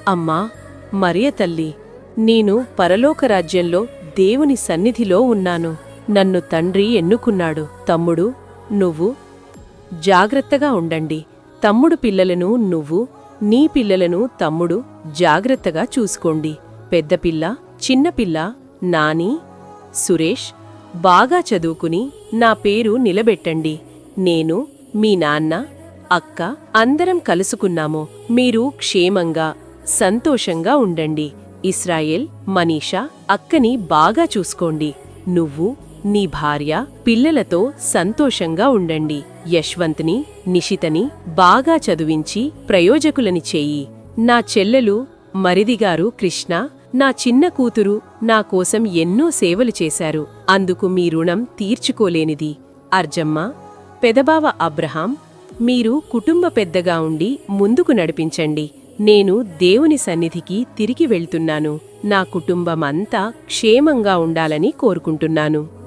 అమ్మా మరియ తల్లి, నేను పరలోకరాజ్యంలో దేవుని సన్నిధిలో ఉన్నాను. నన్ను తండ్రి ఎన్నుకున్నాడు. తమ్ముడు, నువ్వు జాగ్రత్తగా ఉండండి. తమ్ముడు పిల్లలను నువ్వు, నీ పిల్లలను తమ్ముడు జాగ్రత్తగా చూసుకోండి. పెద్దపిల్ల, చిన్నపిల్ల, నాని, సురేష్ బాగా చదువుకుని నా పేరు నిలబెట్టండి. నేను, మీ నాన్న, అక్క అందరం కలుసుకున్నాము. మీరు క్షేమంగా, సంతోషంగా ఉండండి. ఇస్రాయేల్, మనీషా అక్కని బాగా చూసుకోండి. నువ్వు, నీ భార్య, పిల్లలతో సంతోషంగా ఉండండి. యశ్వంత్ని, నిషితని బాగా చదివించి ప్రయోజకులని చేయి. నా చెల్లెలు, మరిదిగారు కృష్ణ, నా చిన్న కూతురు నా కోసం ఎన్నో సేవలు చేశారు. అందుకు మీ రుణం తీర్చుకోలేనిది. అర్జమ్మ, పెదబావ అబ్రహాం, మీరు కుటుంబ పెద్దగా ఉండి ముందుకు నడిపించండి. నేను దేవుని సన్నిధికి తిరిగి వెళ్తున్నాను. నా కుటుంబమంతా క్షేమంగా ఉండాలని కోరుకుంటున్నాను.